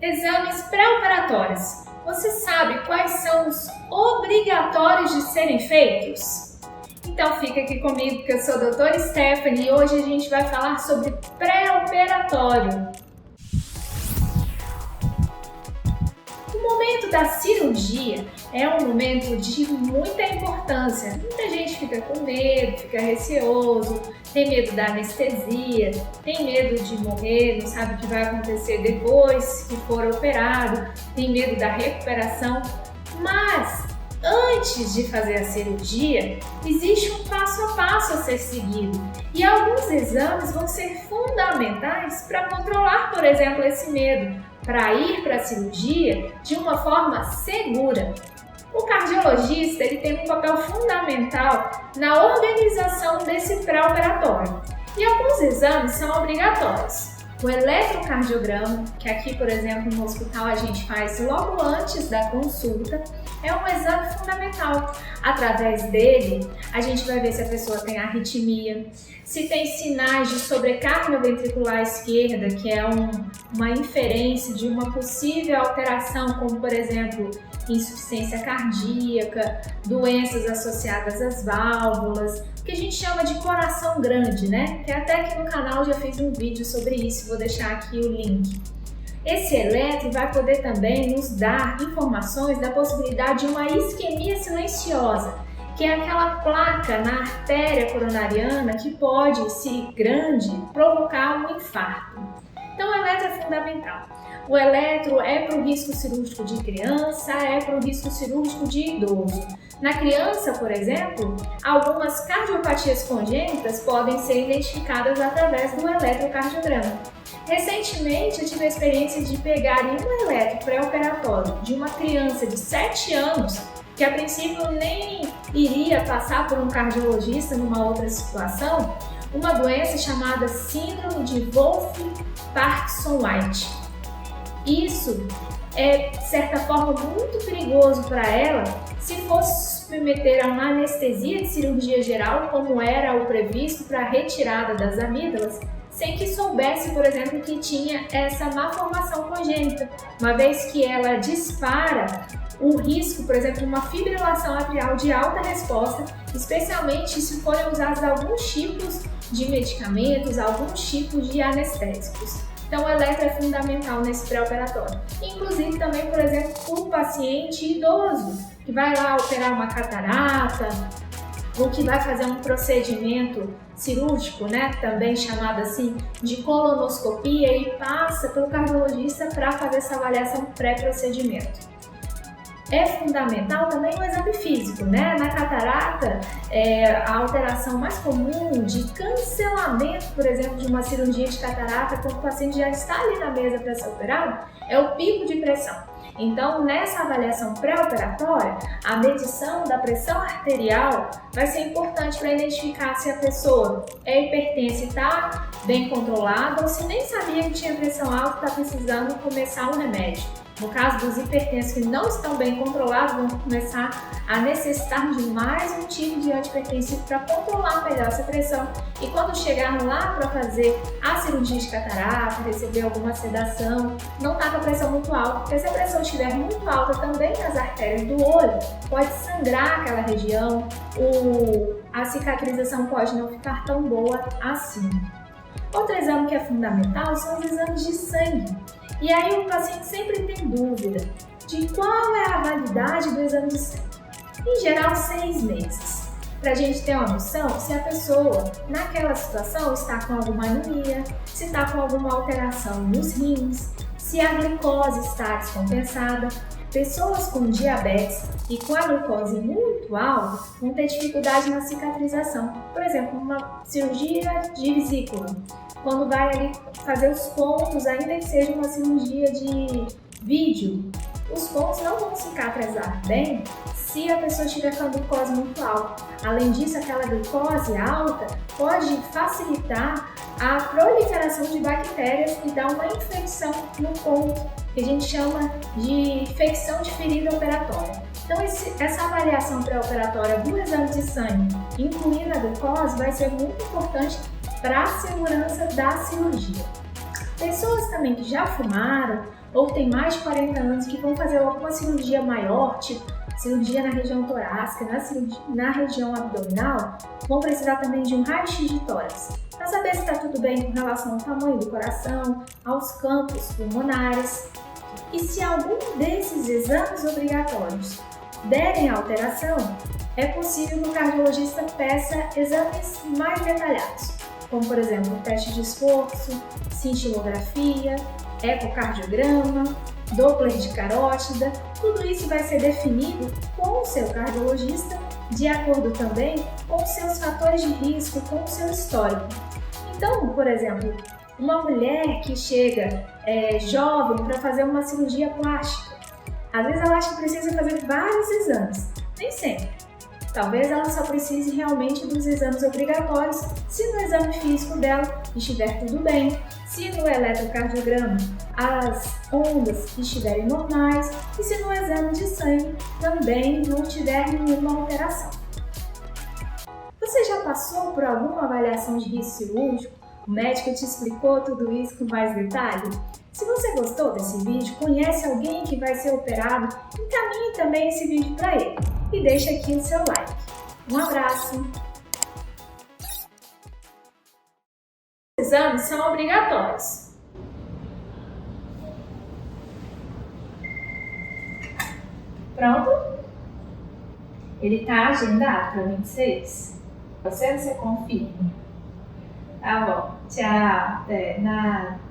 Exames pré-operatórios. Você sabe quais são os obrigatórios de serem feitos? Então fica aqui comigo que eu sou a doutora Stephanie e hoje a gente vai falar sobre pré-operatório. O momento da cirurgia é um momento de muita importância. Muita gente fica com medo, fica receoso, tem medo da anestesia, tem medo de morrer, não sabe o que vai acontecer depois que for operado, tem medo da recuperação. Mas antes de fazer a cirurgia, existe um passo a passo a ser seguido e alguns exames vão ser fundamentais para controlar, por exemplo, esse medo, para ir para a cirurgia de uma forma segura. O cardiologista ele tem um papel fundamental na organização desse pré-operatório e alguns exames são obrigatórios. O eletrocardiograma, que aqui, por exemplo, no hospital a gente faz logo antes da consulta, é um exame fundamental. Através dele, a gente vai ver se a pessoa tem arritmia, se tem sinais de sobrecarga ventricular esquerda, que é uma inferência de uma possível alteração, como, por exemplo, insuficiência cardíaca, doenças associadas às válvulas, que a gente chama de coração grande, né? Que até aqui no canal já fiz um vídeo sobre isso, vou deixar aqui o link. Esse eletro vai poder também nos dar informações da possibilidade de uma isquemia silenciosa, que é aquela placa na artéria coronariana que pode, se grande, provocar um infarto. Então o eletro é fundamental. O eletro é para o risco cirúrgico de criança, é para o risco cirúrgico de idoso. Na criança, por exemplo, algumas cardiopatias congênitas podem ser identificadas através do eletrocardiograma. Recentemente, eu tive a experiência de pegar em um eletro pré-operatório de uma criança de 7 anos, que a princípio nem iria passar por um cardiologista numa outra situação, uma doença chamada síndrome de Wolff-Parkinson-White. Isso é, de certa forma, muito perigoso para ela se fosse submeter a uma anestesia de cirurgia geral, como era o previsto para a retirada das amígdalas, sem que soubesse, por exemplo, que tinha essa malformação congênita, uma vez que ela dispara o risco, por exemplo, de uma fibrilação atrial de alta resposta, especialmente se forem usados alguns tipos de medicamentos, alguns tipos de anestésicos. Então, o eletro é fundamental nesse pré-operatório. Inclusive também, por exemplo, para o paciente idoso, que vai lá operar uma catarata, ou que vai fazer um procedimento cirúrgico, né, também chamado assim de colonoscopia, e passa pelo cardiologista para fazer essa avaliação pré-procedimento. É fundamental também o exame físico, né? Na catarata, a alteração mais comum de cancelamento, por exemplo, de uma cirurgia de catarata, quando o paciente já está ali na mesa para ser operado, é o pico de pressão. Então, nessa avaliação pré-operatória, a medição da pressão arterial vai ser importante para identificar se a pessoa é hipertensa e está bem controlada ou se nem sabia que tinha pressão alta e está precisando começar um remédio. No caso dos hipertensos que não estão bem controlados, vão começar a necessitar de mais um tipo de antihipertensivo para controlar melhor essa pressão. E quando chegar lá para fazer a cirurgia de catarata, receber alguma sedação, não está com a pressão muito alta, porque se a pressão estiver muito alta também nas artérias do olho, pode sangrar aquela região, a cicatrização pode não ficar tão boa assim. Outro exame que é fundamental são os exames de sangue. E aí o paciente sempre tem dúvida de qual é a validade do exame de sangue. Em geral, 6 meses. Para a gente ter uma noção se a pessoa, naquela situação, está com alguma anemia, se está com alguma alteração nos rins, se a glicose está descompensada. Pessoas com diabetes e com a glicose muito alta vão ter dificuldade na cicatrização. Por exemplo, uma cirurgia de vesícula. Quando vai ali fazer os pontos, ainda que seja uma cirurgia de vídeo, os pontos não vão cicatrizar bem se a pessoa estiver com a glicose muito alta. Além disso, aquela glicose alta pode facilitar a proliferação de bactérias e dar uma infecção no ponto, que a gente chama de infecção de ferida operatória. Então, essa avaliação pré-operatória do exame de sangue, incluindo a glicose, vai ser muito importante para a segurança da cirurgia. Pessoas também que já fumaram ou tem mais de 40 anos que vão fazer alguma cirurgia maior, tipo cirurgia na região torácica, na região abdominal, vão precisar também de um raio-x de tórax, para saber se está tudo bem com relação ao tamanho do coração, aos campos pulmonares. E se algum desses exames obrigatórios derem alteração, é possível que o cardiologista peça exames mais detalhados, como por exemplo teste de esforço, cintilografia, ecocardiograma, Doppler de carótida. Tudo isso vai ser definido com o seu cardiologista, de acordo também com os seus fatores de risco, com o seu histórico. Então, por exemplo, uma mulher que chega jovem para fazer uma cirurgia plástica, às vezes ela acha que precisa fazer vários exames, nem sempre. Talvez ela só precise realmente dos exames obrigatórios se no exame físico dela estiver tudo bem, se no eletrocardiograma as ondas estiverem normais e se no exame de sangue também não tiver nenhuma alteração. Você já passou por alguma avaliação de risco cirúrgico? O médico te explicou tudo isso com mais detalhe? Se você gostou desse vídeo, conhece alguém que vai ser operado, encaminhe também esse vídeo para ele e deixe aqui o seu like. Um abraço! Os exames são obrigatórios. Pronto? Ele está agendado para 26. Você confirma. Tá bom. Tchau. Até. Nada.